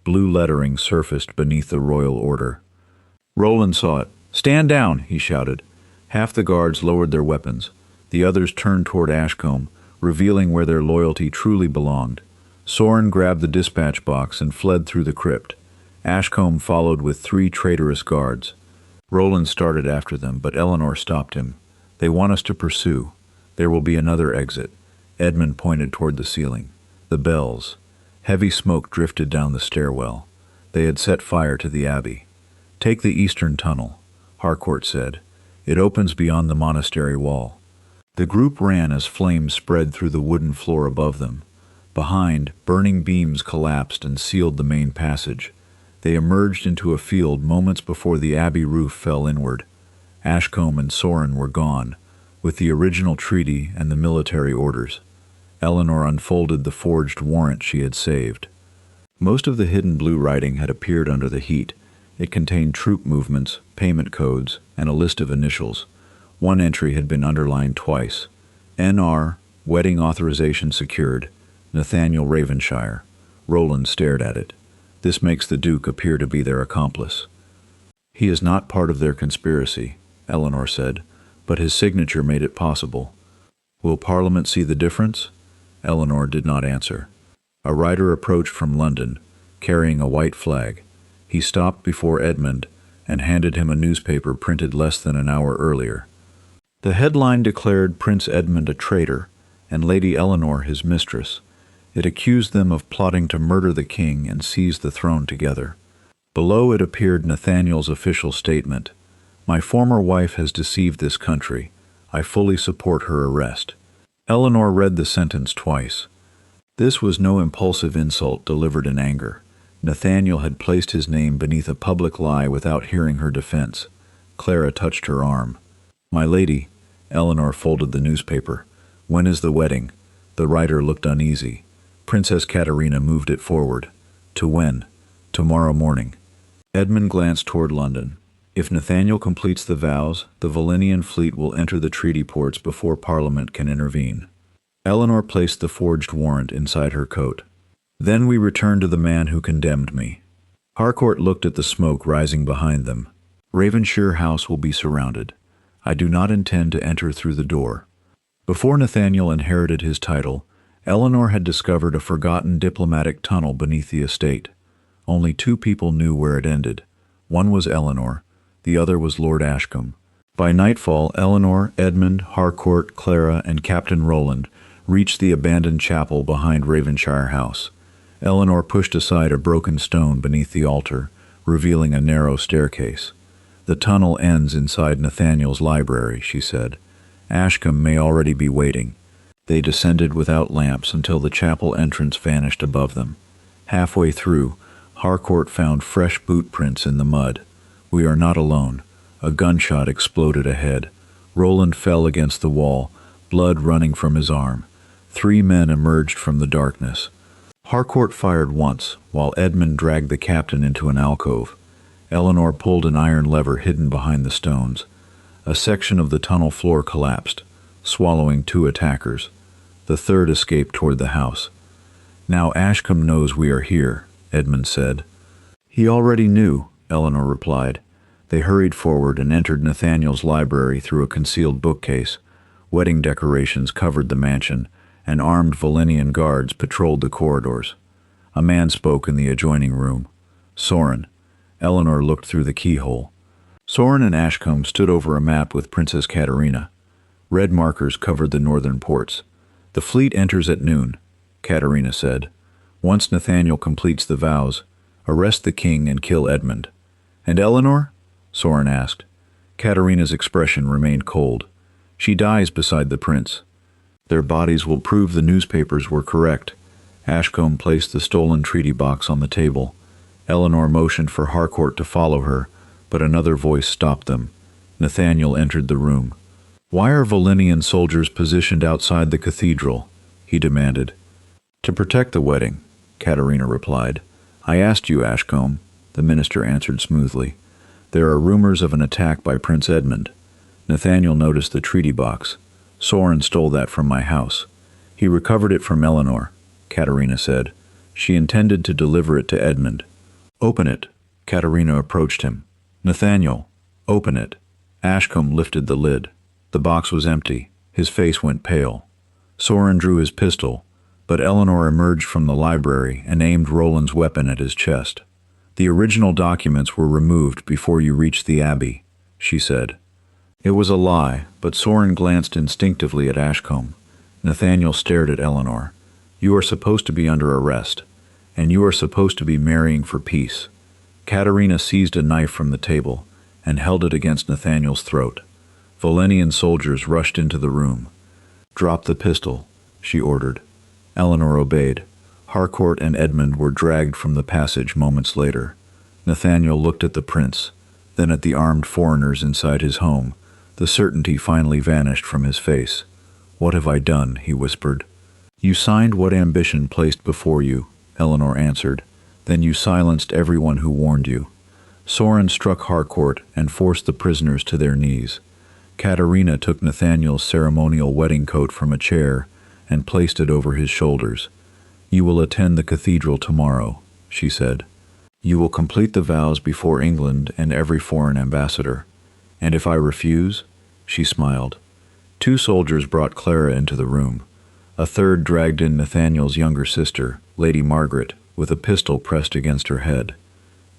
Blue lettering surfaced beneath the royal order. Roland saw it. "Stand down!" he shouted. Half the guards lowered their weapons. The others turned toward Ashcombe, revealing where their loyalty truly belonged. Sorin grabbed the dispatch box and fled through the crypt. Ashcombe followed with 3 traitorous guards. Roland started after them, but Eleanor stopped him. "They want us to pursue. There will be another exit." Edmund pointed toward the ceiling. The bells. Heavy smoke drifted down the stairwell. They had set fire to the abbey. "Take the eastern tunnel," Harcourt said. "It opens beyond the monastery wall." The group ran as flames spread through the wooden floor above them. Behind, burning beams collapsed and sealed the main passage. They emerged into a field moments before the abbey roof fell inward. Ashcombe and Sorin were gone, with the original treaty and the military orders. Eleanor unfolded the forged warrant she had saved. Most of the hidden blue writing had appeared under the heat. It contained troop movements, payment codes, and a list of initials. One entry had been underlined twice. N.R., wedding authorization secured, Nathaniel Ravenshire. Roland stared at it. "This makes the Duke appear to be their accomplice." "He is not part of their conspiracy," Eleanor said, "but his signature made it possible." "Will Parliament see the difference?" Eleanor did not answer. A rider approached from London, carrying a white flag. He stopped before Edmund and handed him a newspaper printed less than an hour earlier. The headline declared Prince Edmund a traitor and Lady Eleanor his mistress. It accused them of plotting to murder the king and seize the throne together. Below it appeared Nathaniel's official statement. "My former wife has deceived this country. I fully support her arrest." Eleanor read the sentence twice. This was no impulsive insult delivered in anger. Nathaniel had placed his name beneath a public lie without hearing her defense. Clara touched her arm. "My lady," Eleanor folded the newspaper. "When is the wedding?" The writer looked uneasy. Princess Katerina moved it forward. "To when?" "Tomorrow morning." Edmund glanced toward London. "If Nathaniel completes the vows, the Volinian fleet will enter the treaty ports before Parliament can intervene." Eleanor placed the forged warrant inside her coat. "Then we return to the man who condemned me." Harcourt looked at the smoke rising behind them. "Ravenshire House will be surrounded. I do not intend to enter through the door." Before Nathaniel inherited his title, Eleanor had discovered a forgotten diplomatic tunnel beneath the estate. Only two people knew where it ended. One was Eleanor, the other was Lord Ashcombe. By nightfall, Eleanor, Edmund, Harcourt, Clara, and Captain Roland reached the abandoned chapel behind Ravenshire House. Eleanor pushed aside a broken stone beneath the altar, revealing a narrow staircase. "The tunnel ends inside Nathaniel's library," she said. "Ashcombe may already be waiting." They descended without lamps until the chapel entrance vanished above them. Halfway through, Harcourt found fresh boot prints in the mud. "We are not alone." A gunshot exploded ahead. Roland fell against the wall, blood running from his arm. 3 men emerged from the darkness. Harcourt fired once, while Edmund dragged the captain into an alcove. Eleanor pulled an iron lever hidden behind the stones. A section of the tunnel floor collapsed, swallowing 2 attackers. The third escaped toward the house. "Now Ashcombe knows we are here," Edmund said. "He already knew," Eleanor replied. They hurried forward and entered Nathaniel's library through a concealed bookcase. Wedding decorations covered the mansion, and armed Volinian guards patrolled the corridors. A man spoke in the adjoining room. "Sorin." Eleanor looked through the keyhole. Sorin and Ashcombe stood over a map with Princess Katerina. Red markers covered the northern ports. "The fleet enters at noon," Katerina said. "Once Nathaniel completes the vows, arrest the king and kill Edmund." "And Eleanor?" Sorin asked. Katerina's expression remained cold. "She dies beside the prince." "Their bodies will prove the newspapers were correct." Ashcombe placed the stolen treaty box on the table. Eleanor motioned for Harcourt to follow her, but another voice stopped them. Nathaniel entered the room. "Why are Volinian soldiers positioned outside the cathedral?" he demanded. "To protect the wedding," Katerina replied. "I asked you, Ashcombe," the minister answered smoothly. "There are rumors of an attack by Prince Edmund." Nathaniel noticed the treaty box. "Sorin stole that from my house." "He recovered it from Eleanor," Katerina said. "She intended to deliver it to Edmund." "Open it." Katerina approached him. "Nathaniel, open it." Ashcombe lifted the lid. The box was empty. His face went pale. Sorin drew his pistol, but Eleanor emerged from the library and aimed Roland's weapon at his chest. "The original documents were removed before you reached the abbey," she said. It was a lie, but Sorin glanced instinctively at Ashcombe. Nathaniel stared at Eleanor. "You are supposed to be under arrest, and you are supposed to be marrying for peace. Katerina seized a knife from the table and held it against Nathaniel's throat. Volenian soldiers rushed into the room. "Drop the pistol," she ordered. Eleanor obeyed. Harcourt and Edmund were dragged from the passage moments later. Nathaniel looked at the prince, then at the armed foreigners inside his home. The certainty finally vanished from his face. "What have I done?" he whispered. "You signed what ambition placed before you," Eleanor answered. "Then you silenced everyone who warned you." Sorin struck Harcourt and forced the prisoners to their knees. Katerina took Nathaniel's ceremonial wedding coat from a chair and placed it over his shoulders. "You will attend the cathedral tomorrow," she said. "You will complete the vows before England and every foreign ambassador." "And if I refuse?" She smiled. Two soldiers brought Clara into the room. A third dragged in Nathaniel's younger sister, Lady Margaret, with a pistol pressed against her head.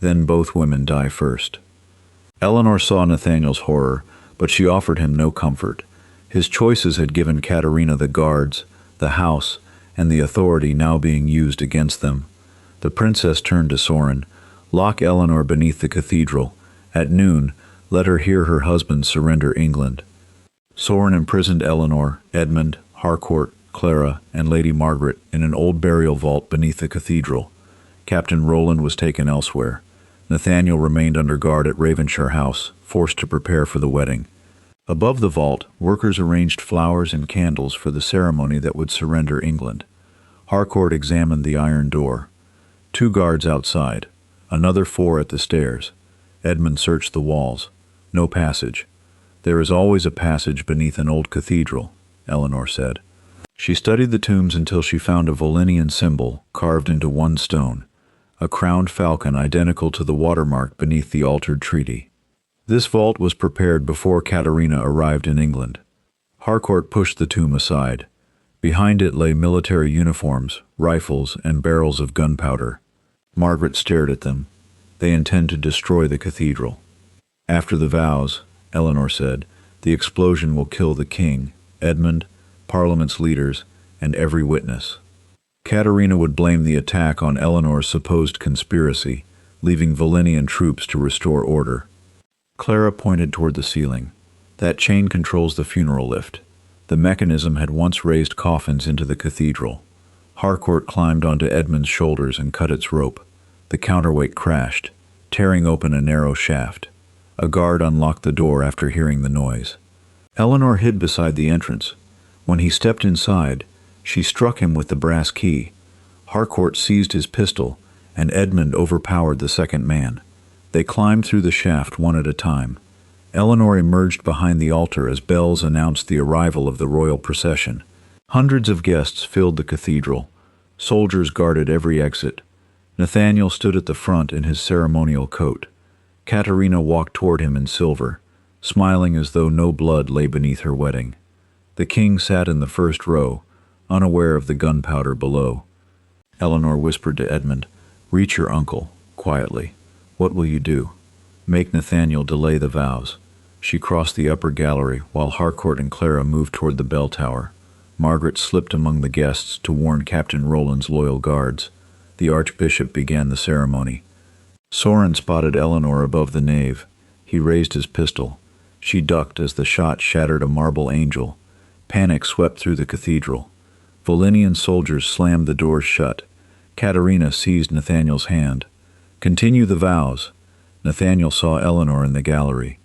Then both women die first. Eleanor saw Nathaniel's horror, but she offered him no comfort. His choices had given Katerina the guards, the house, and the authority now being used against them. The princess turned to Sorin. "Lock Eleanor beneath the cathedral. At noon, let her hear her husband surrender England." Sorin imprisoned Eleanor, Edmund, Harcourt, Clara, and Lady Margaret in an old burial vault beneath the cathedral. Captain Roland was taken elsewhere. Nathaniel remained under guard at Ravenshire House, forced to prepare for the wedding. Above the vault, workers arranged flowers and candles for the ceremony that would surrender England. Harcourt examined the iron door. 2 guards outside, another 4 at the stairs. Edmund searched the walls. No passage. "There is always a passage beneath an old cathedral," Eleanor said. She studied the tombs until she found a Volenian symbol carved into one stone, a crowned falcon identical to the watermark beneath the altered treaty. This vault was prepared before Katerina arrived in England. Harcourt pushed the tomb aside. Behind it lay military uniforms, rifles, and barrels of gunpowder. Margaret stared at them. "They intend to destroy the cathedral." "After the vows," Eleanor said, "the explosion will kill the king, Edmund, Parliament's leaders, and every witness." Katerina would blame the attack on Eleanor's supposed conspiracy, leaving Volenian troops to restore order. Clara pointed toward the ceiling. "That chain controls the funeral lift. The mechanism had once raised coffins into the cathedral." Harcourt climbed onto Edmund's shoulders and cut its rope. The counterweight crashed, tearing open a narrow shaft. A guard unlocked the door after hearing the noise. Eleanor hid beside the entrance. When he stepped inside, she struck him with the brass key. Harcourt seized his pistol, and Edmund overpowered the second man. They climbed through the shaft one at a time. Eleanor emerged behind the altar as bells announced the arrival of the royal procession. Hundreds of guests filled the cathedral. Soldiers guarded every exit. Nathaniel stood at the front in his ceremonial coat. Katerina walked toward him in silver, smiling as though no blood lay beneath her wedding. The king sat in the first row, unaware of the gunpowder below. Eleanor whispered to Edmund, "Reach your uncle, quietly. What will you do?" "Make Nathaniel delay the vows." She crossed the upper gallery while Harcourt and Clara moved toward the bell tower. Margaret slipped among the guests to warn Captain Roland's loyal guards. The archbishop began the ceremony. Sorin spotted Eleanor above the nave. He raised his pistol. She ducked as the shot shattered a marble angel. Panic swept through the cathedral. Volenian soldiers slammed the doors shut. Katerina seized Nathaniel's hand. "Continue the vows." Nathaniel saw Eleanor in the gallery.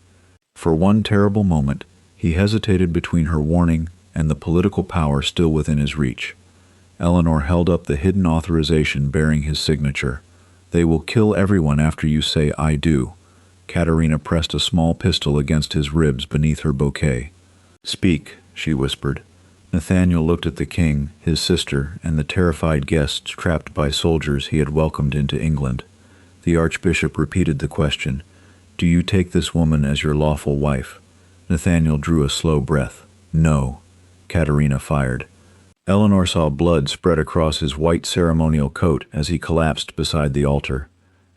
For one terrible moment, he hesitated between her warning and the political power still within his reach. Eleanor held up the hidden authorization bearing his signature. "They will kill everyone after you say 'I do.'" Katerina pressed a small pistol against his ribs beneath her bouquet. "Speak," she whispered. Nathaniel looked at the king, his sister, and the terrified guests trapped by soldiers he had welcomed into England. The archbishop repeated the question, "Do you take this woman as your lawful wife?" Nathaniel drew a slow breath. "No." Katerina fired. Eleanor saw blood spread across his white ceremonial coat as he collapsed beside the altar.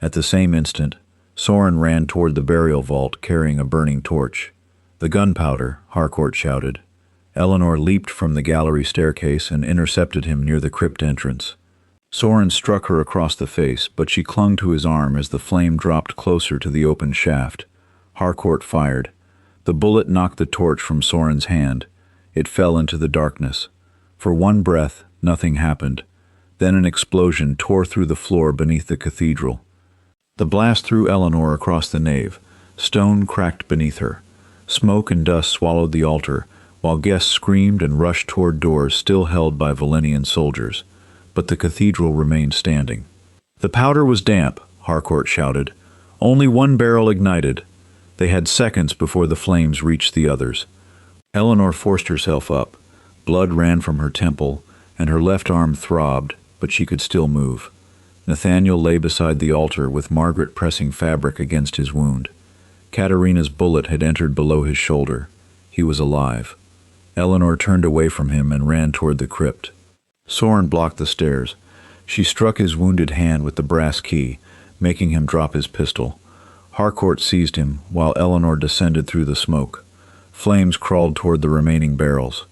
At the same instant, Sorin ran toward the burial vault carrying a burning torch. "The gunpowder," Harcourt shouted. Eleanor leaped from the gallery staircase and intercepted him near the crypt entrance. Sorin struck her across the face, but she clung to his arm as the flame dropped closer to the open shaft. Harcourt fired. The bullet knocked the torch from Sorin's hand. It fell into the darkness. For one breath, nothing happened. Then an explosion tore through the floor beneath the cathedral. The blast threw Eleanor across the nave. Stone cracked beneath her. Smoke and dust swallowed the altar, while guests screamed and rushed toward doors still held by Valenian soldiers. But the cathedral remained standing. The powder was damp, Harcourt shouted. Only one barrel ignited. They had seconds before the flames reached the others. Eleanor forced herself up. Blood ran from her temple, and her left arm throbbed, but she could still move. Nathaniel lay beside the altar with Margaret pressing fabric against his wound. Katerina's bullet had entered below his shoulder. He was alive. Eleanor turned away from him and ran toward the crypt. Sorin blocked the stairs. She struck his wounded hand with the brass key, making him drop his pistol. Harcourt seized him, while Eleanor descended through the smoke. Flames crawled toward the remaining barrels.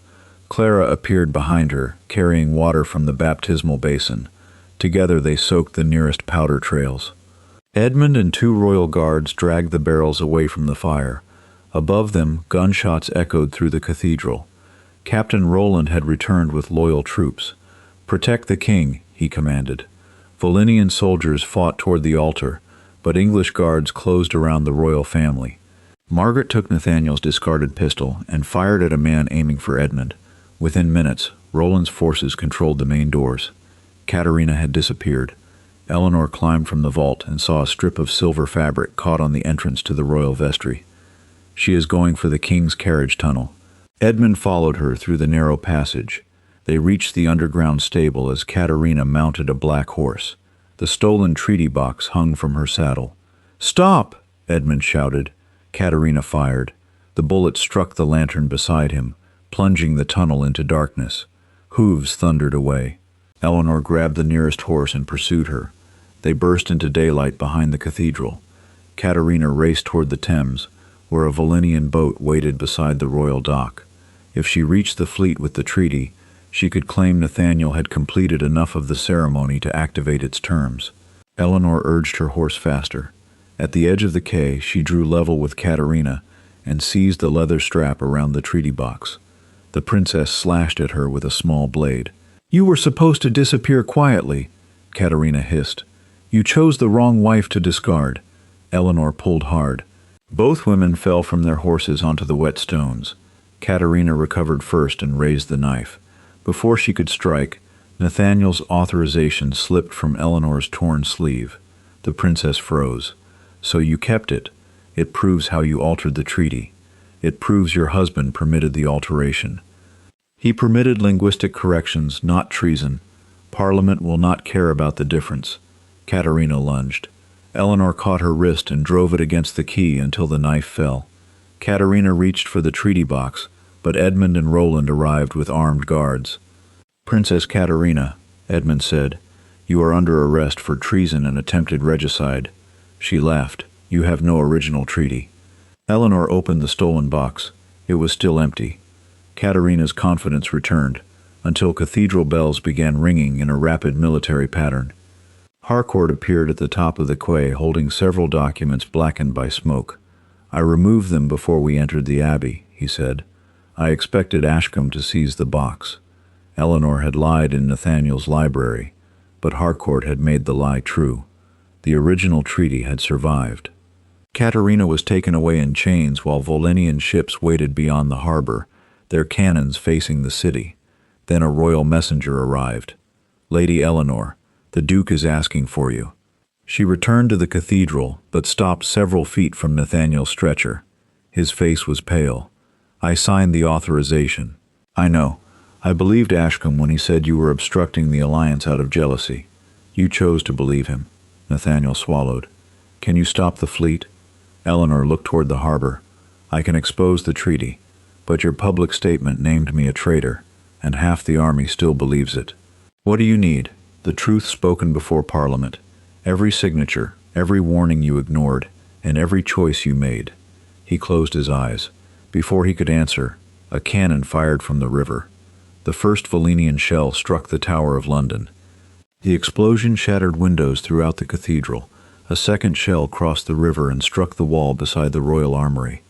Clara appeared behind her, carrying water from the baptismal basin. Together they soaked the nearest powder trails. Edmund and 2 royal guards dragged the barrels away from the fire. Above them, gunshots echoed through the cathedral. Captain Roland had returned with loyal troops. "Protect the king," he commanded. Valenian soldiers fought toward the altar, but English guards closed around the royal family. Margaret took Nathaniel's discarded pistol and fired at a man aiming for Edmund. Within minutes, Roland's forces controlled the main doors. Katerina had disappeared. Eleanor climbed from the vault and saw a strip of silver fabric caught on the entrance to the royal vestry. "She is going for the king's carriage tunnel." Edmund followed her through the narrow passage. They reached the underground stable as Katerina mounted a black horse. The stolen treaty box hung from her saddle. "Stop!" Edmund shouted. Katerina fired. The bullet struck the lantern beside him, plunging the tunnel into darkness. Hooves thundered away. Eleanor grabbed the nearest horse and pursued her. They burst into daylight behind the cathedral. Katerina raced toward the Thames, where a Valenian boat waited beside the royal dock. If she reached the fleet with the treaty, she could claim Nathaniel had completed enough of the ceremony to activate its terms. Eleanor urged her horse faster. At the edge of the quay, she drew level with Katerina and seized the leather strap around the treaty box. The princess slashed at her with a small blade. "You were supposed to disappear quietly," Katerina hissed. "You chose the wrong wife to discard." Eleanor pulled hard. Both women fell from their horses onto the wet stones. Katerina recovered first and raised the knife. Before she could strike, Nathaniel's authorization slipped from Eleanor's torn sleeve. The princess froze. "So you kept it. It proves how you altered the treaty. It proves your husband permitted the alteration." "He permitted linguistic corrections, not treason. Parliament will not care about the difference." Katerina lunged. Eleanor caught her wrist and drove it against the key until the knife fell. Katerina reached for the treaty box, but Edmund and Roland arrived with armed guards. "Princess Katerina," Edmund said, "you are under arrest for treason and attempted regicide." She laughed. "You have no original treaty." Eleanor opened the stolen box. It was still empty. Katerina's confidence returned, until cathedral bells began ringing in a rapid military pattern. Harcourt appeared at the top of the quay holding several documents blackened by smoke. "I removed them before we entered the abbey," he said. "I expected Ashcombe to seize the box." Eleanor had lied in Nathaniel's library, but Harcourt had made the lie true. The original treaty had survived. Katerina was taken away in chains while Valenian ships waited beyond the harbor, their cannons facing the city. Then a royal messenger arrived. "Lady Eleanor, the Duke is asking for you." She returned to the cathedral, but stopped several feet from Nathaniel's stretcher. His face was pale. "I signed the authorization." "I know. I believed Ashcombe when he said you were obstructing the alliance out of jealousy." "You chose to believe him." Nathaniel swallowed. "Can you stop the fleet?" Eleanor looked toward the harbor. "I can expose the treaty, but your public statement named me a traitor, and half the army still believes it." "What do you need?" "The truth spoken before Parliament. Every signature, every warning you ignored, and every choice you made." He closed his eyes. Before he could answer, a cannon fired from the river. The first Valenian shell struck the Tower of London. The explosion shattered windows throughout the cathedral. A second shell crossed the river and struck the wall beside the royal armory.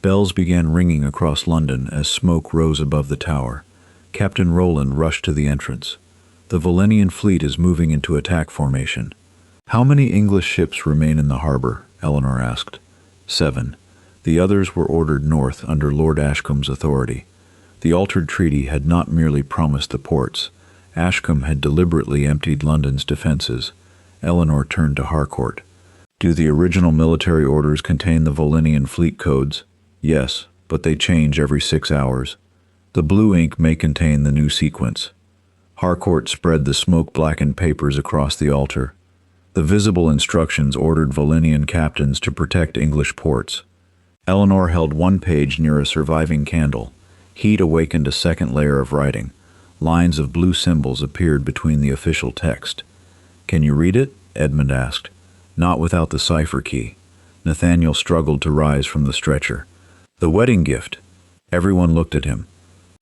Bells began ringing across London as smoke rose above the tower. Captain Roland rushed to the entrance. The Volenian fleet is moving into attack formation. How many English ships remain in the harbor? Eleanor asked. 7. The others were ordered north under Lord Ashcombe's authority. The altered treaty had not merely promised the ports. Ashcombe had deliberately emptied London's defences. Eleanor turned to Harcourt. Do the original military orders contain the Volenian fleet codes? Yes, but they change every 6 hours. The blue ink may contain the new sequence. Harcourt spread the smoke-blackened papers across the altar. The visible instructions ordered Volenian captains to protect English ports. Eleanor held one page near a surviving candle. Heat awakened a second layer of writing. Lines of blue symbols appeared between the official text. "Can you read it?" Edmund asked. "Not without the cipher key." Nathaniel struggled to rise from the stretcher. "The wedding gift." Everyone looked at him.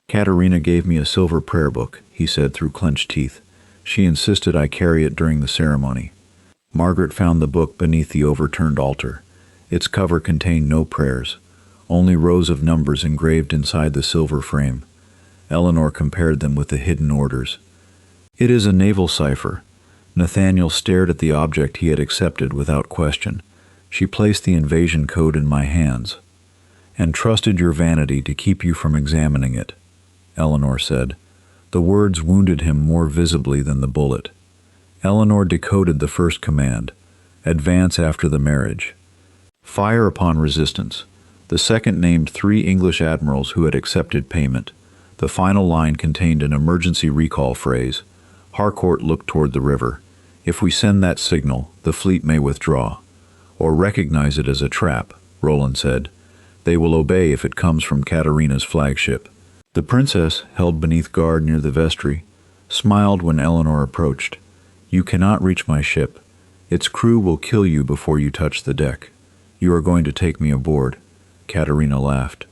"Katerina gave me a silver prayer book," he said through clenched teeth. "She insisted I carry it during the ceremony." Margaret found the book beneath the overturned altar. Its cover contained no prayers, only rows of numbers engraved inside the silver frame. Eleanor compared them with the hidden orders. "It is a naval cipher." Nathaniel stared at the object he had accepted without question. "She placed the invasion code in my hands, and trusted your vanity to keep you from examining it," Eleanor said. The words wounded him more visibly than the bullet. Eleanor decoded the first command: advance after the marriage. Fire upon resistance. The second named 3 English admirals who had accepted payment. The final line contained an emergency recall phrase. Harcourt looked toward the river. "If we send that signal, the fleet may withdraw. Or recognize it as a trap," Roland said. "They will obey if it comes from Katerina's flagship." The princess, held beneath guard near the vestry, smiled when Eleanor approached. "You cannot reach my ship. Its crew will kill you before you touch the deck. You are going to take me aboard." Katerina laughed.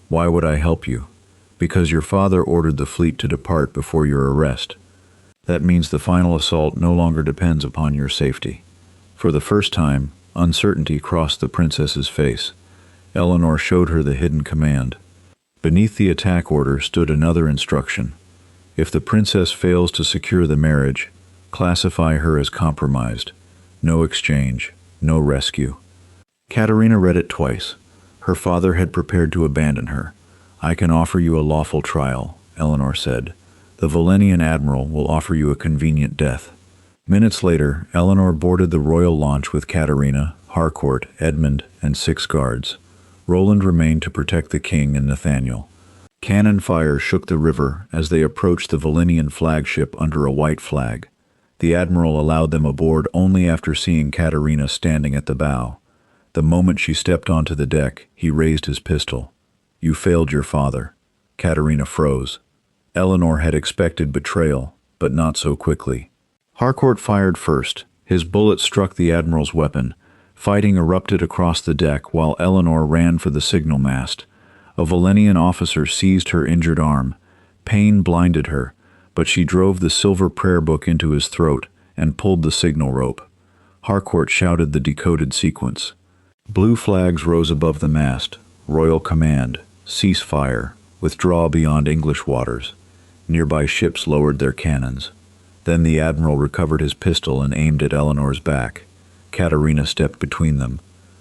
"Why would I help you?" "Because your father ordered the fleet to depart before your arrest. That means the final assault no longer depends upon your safety." For the first time, uncertainty crossed the princess's face. Eleanor showed her the hidden command. Beneath the attack order stood another instruction. If the princess fails to secure the marriage, classify her as compromised. No exchange, no rescue. Katerina read it twice. Her father had prepared to abandon her. "I can offer you a lawful trial," Eleanor said. "The Volenian admiral will offer you a convenient death." Minutes later, Eleanor boarded the royal launch with Katerina, Harcourt, Edmund, and 6 guards. Roland remained to protect the king and Nathaniel. Cannon fire shook the river as they approached the Volenian flagship under a white flag. The admiral allowed them aboard only after seeing Katerina standing at the bow. The moment she stepped onto the deck, he raised his pistol. "You failed your father." Katerina froze. Eleanor had expected betrayal, but not so quickly. Harcourt fired first. His bullet struck the admiral's weapon. Fighting erupted across the deck while Eleanor ran for the signal mast. A Volenian officer seized her injured arm. Pain blinded her, but she drove the silver prayer book into his throat and pulled the signal rope. Harcourt shouted the decoded sequence. Blue flags rose above the mast. Royal command: cease fire. Withdraw beyond English waters. Nearby ships lowered their cannons. Then the admiral recovered his pistol and aimed at Eleanor's back. Katerina stepped between them.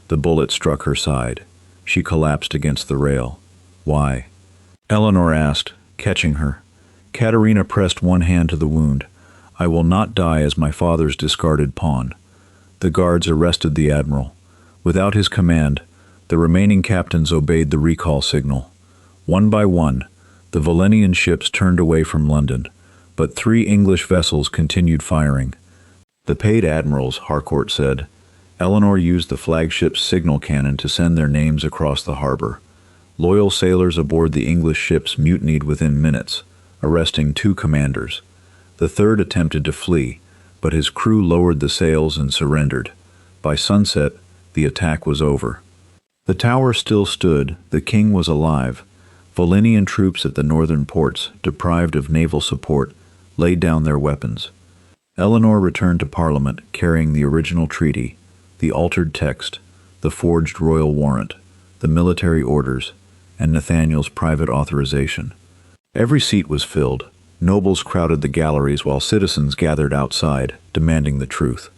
The bullet struck her side. She collapsed against the rail. "Why?" Eleanor asked, catching her. Katerina pressed one hand to the wound. "I will not die as my father's discarded pawn." The guards arrested the admiral. Without his command, the remaining captains obeyed the recall signal. One by one, the Volenian ships turned away from London, but 3 English vessels continued firing. "The paid admirals," Harcourt said. Eleanor used the flagship's signal cannon to send their names across the harbor. Loyal sailors aboard the English ships mutinied within minutes, arresting 2 commanders. The third attempted to flee, but his crew lowered the sails and surrendered. By sunset, the attack was over. The tower still stood. The king was alive. Volenian troops at the northern ports, deprived of naval support, laid down their weapons. Eleanor returned to Parliament carrying the original treaty, the altered text, the forged royal warrant, the military orders, and Nathaniel's private authorization. Every seat was filled. Nobles crowded the galleries while citizens gathered outside, demanding the truth.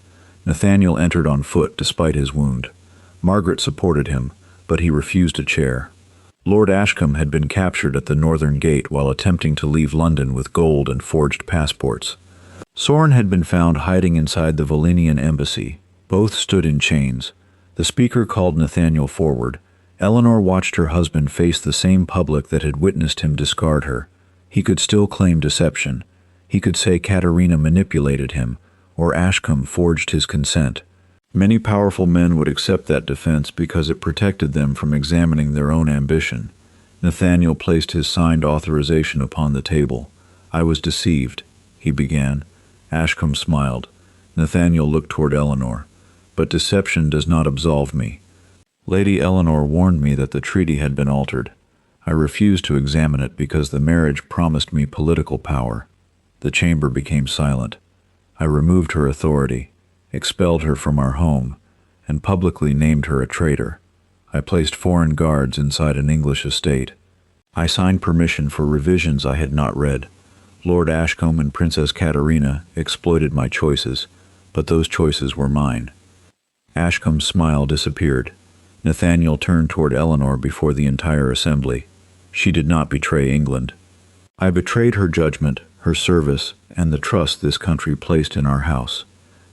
Nathaniel entered on foot despite his wound. Margaret supported him, but he refused a chair. Lord Ashcombe had been captured at the northern gate while attempting to leave London with gold and forged passports. Soren had been found hiding inside the Volinian embassy. Both stood in chains. The speaker called Nathaniel forward. Eleanor watched her husband face the same public that had witnessed him discard her. He could still claim deception. He could say Katerina manipulated him, or Ashcombe forged his consent. Many powerful men would accept that defense because it protected them from examining their own ambition. Nathaniel placed his signed authorization upon the table. "I was deceived," he began. Ashcombe smiled. Nathaniel looked toward Eleanor. "But deception does not absolve me. Lady Eleanor warned me that the treaty had been altered. I refused to examine it because the marriage promised me political power." The chamber became silent. "I removed her authority, expelled her from our home, and publicly named her a traitor. I placed foreign guards inside an English estate. I signed permission for revisions I had not read. Lord Ashcombe and Princess Katerina exploited my choices, but those choices were mine." Ashcombe's smile disappeared. Nathaniel turned toward Eleanor before the entire assembly. "She did not betray England. I betrayed her judgment, her service, and the trust this country placed in our house."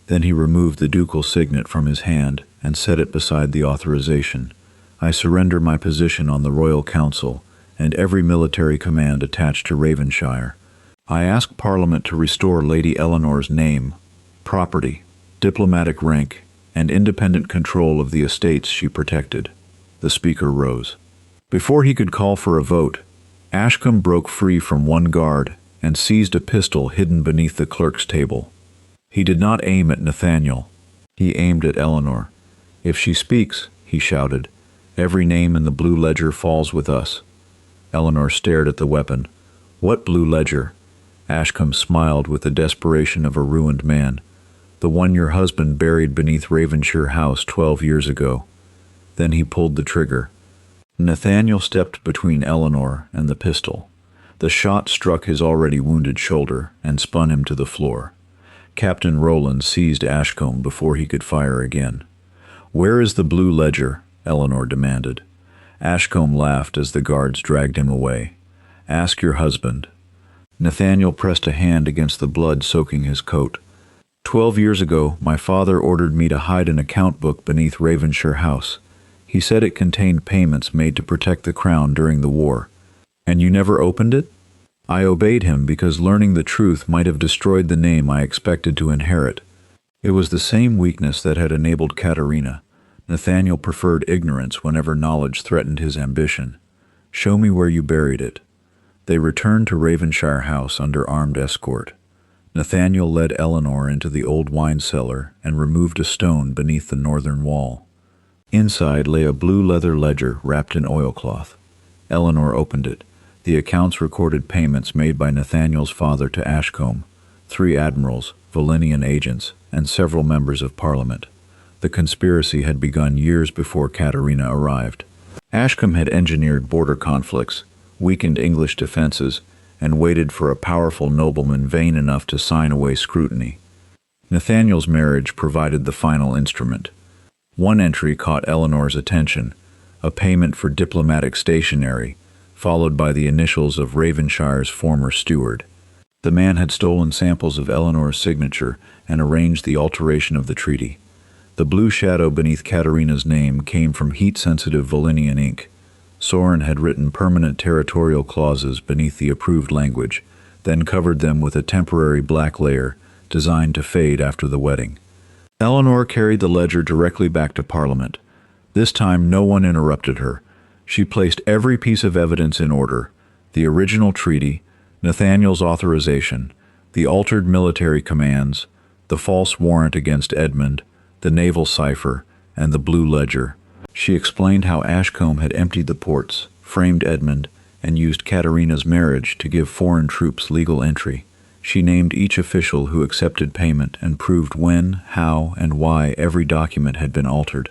Then he removed the ducal signet from his hand and set it beside the authorization. "I surrender my position on the Royal Council and every military command attached to Ravenshire. I ask Parliament to restore Lady Eleanor's name, property, diplomatic rank, and independent control of the estates she protected." The speaker rose. Before he could call for a vote, Ashcombe broke free from one guard and seized a pistol hidden beneath the clerk's table. He did not aim at Nathaniel. He aimed at Eleanor. "If she speaks," he shouted, "every name in the blue ledger falls with us." Eleanor stared at the weapon. "What blue ledger?" Ashcombe smiled with the desperation of a ruined man. "The one your husband buried beneath Ravenshire House 12 years ago." Then he pulled the trigger. Nathaniel stepped between Eleanor and the pistol. The shot struck his already wounded shoulder and spun him to the floor. Captain Rowland seized Ashcombe before he could fire again. "Where is the blue ledger?" Eleanor demanded. Ashcombe laughed as the guards dragged him away. "Ask your husband." Nathaniel pressed a hand against the blood soaking his coat. 12 years ago, my father ordered me to hide an account book beneath Ravenshire House. He said it contained payments made to protect the crown during the war. And you never opened it? I obeyed him because learning the truth might have destroyed the name I expected to inherit. It was the same weakness that had enabled Katerina. Nathaniel preferred ignorance whenever knowledge threatened his ambition. "Show me where you buried it." They returned to Ravenshire House under armed escort. Nathaniel led Eleanor into the old wine cellar and removed a stone beneath the northern wall. Inside lay a blue leather ledger wrapped in oilcloth. Eleanor opened it. The accounts recorded payments made by Nathaniel's father to Ashcombe, 3 admirals, Volinian agents, and several members of Parliament. The conspiracy had begun years before Katerina arrived. Ashcombe had engineered border conflicts, weakened English defenses, and waited for a powerful nobleman vain enough to sign away scrutiny. Nathaniel's marriage provided the final instrument. One entry caught Eleanor's attention, a payment for diplomatic stationery, followed by the initials of Ravenshire's former steward. The man had stolen samples of Eleanor's signature and arranged the alteration of the treaty. The blue shadow beneath Katerina's name came from heat-sensitive Volinian ink. Soren had written permanent territorial clauses beneath the approved language, then covered them with a temporary black layer designed to fade after the wedding. Eleanor carried the ledger directly back to Parliament. This time no one interrupted her. She placed every piece of evidence in order: the original treaty, Nathaniel's authorization, the altered military commands, the false warrant against Edmund, the naval cipher, and the blue ledger. She explained how Ashcombe had emptied the ports, framed Edmund, and used Katerina's marriage to give foreign troops legal entry. She named each official who accepted payment and proved when, how, and why every document had been altered.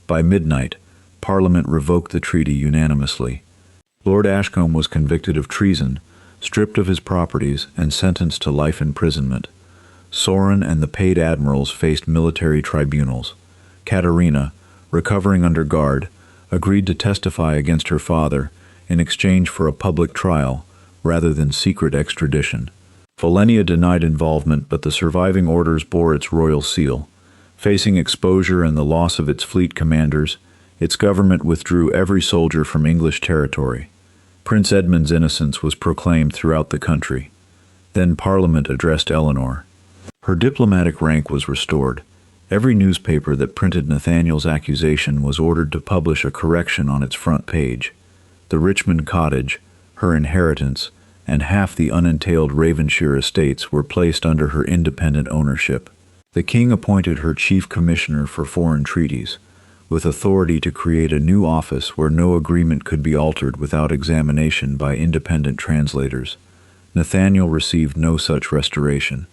By midnight, Parliament revoked the treaty unanimously. Lord Ashcombe was convicted of treason, stripped of his properties, and sentenced to life imprisonment. Sorin and the paid admirals faced military tribunals. Katerina, recovering under guard, agreed to testify against her father in exchange for a public trial rather than secret extradition. Volenia denied involvement, but the surviving orders bore its royal seal. Facing exposure and the loss of its fleet commanders, its government withdrew every soldier from English territory. Prince Edmund's innocence was proclaimed throughout the country. Then Parliament addressed Eleanor. Her diplomatic rank was restored. Every newspaper that printed Nathaniel's accusation was ordered to publish a correction on its front page. The Richmond cottage, her inheritance, and half the unentailed Ravenshire estates were placed under her independent ownership. The king appointed her chief commissioner for foreign treaties, with authority to create a new office where no agreement could be altered without examination by independent translators. Nathaniel received no such restoration.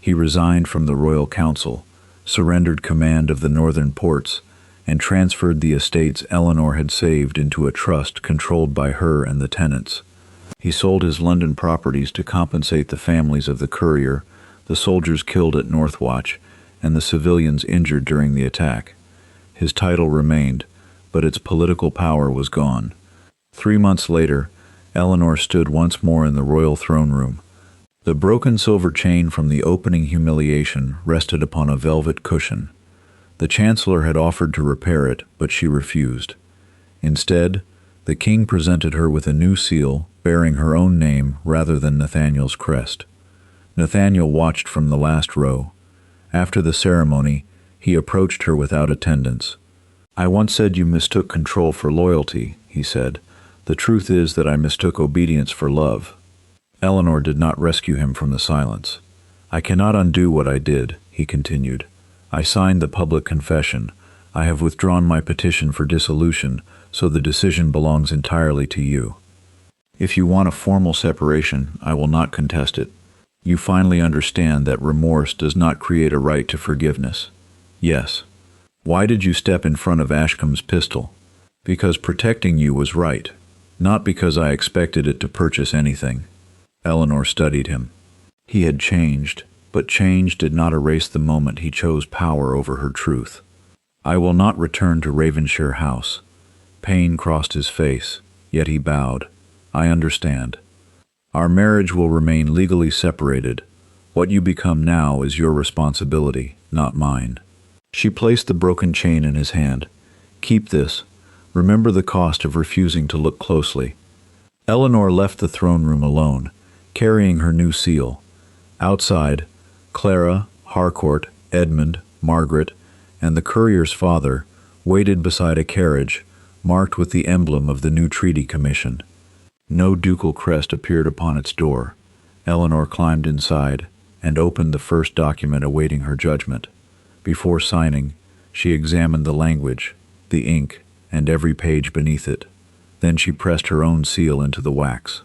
He resigned from the royal council, surrendered command of the northern ports, and transferred the estates Eleanor had saved into a trust controlled by her and the tenants. He sold his London properties to compensate the families of the courier, the soldiers killed at Northwatch, and the civilians injured during the attack. His title remained, but its political power was gone. 3 months later, Eleanor stood once more in the royal throne room. The broken silver chain from the opening humiliation rested upon a velvet cushion. The chancellor had offered to repair it, but she refused. Instead, the king presented her with a new seal bearing her own name rather than Nathaniel's crest. Nathaniel watched from the last row. After the ceremony, he approached her without attendants. "I once said you mistook control for loyalty," he said. "The truth is that I mistook obedience for love." Eleanor did not rescue him from the silence. "I cannot undo what I did," he continued. "I signed the public confession. I have withdrawn my petition for dissolution, so the decision belongs entirely to you. If you want a formal separation, I will not contest it. You finally understand that remorse does not create a right to forgiveness. Yes. Why did you step in front of Ashcombe's pistol? Because protecting you was right, not because I expected it to purchase anything." Eleanor studied him. He had changed, but change did not erase the moment he chose power over her truth. "I will not return to Ravenshire House." Pain crossed his face, yet he bowed. "I understand. Our marriage will remain legally separated. What you become now is your responsibility, not mine." She placed the broken chain in his hand. "Keep this. Remember the cost of refusing to look closely." Eleanor left the throne room alone, carrying her new seal. Outside, Clara, Harcourt, Edmund, Margaret, and the courier's father waited beside a carriage marked with the emblem of the new treaty commission. No ducal crest appeared upon its door. Eleanor climbed inside and opened the first document awaiting her judgment. Before signing, she examined the language, the ink, and every page beneath it. Then she pressed her own seal into the wax.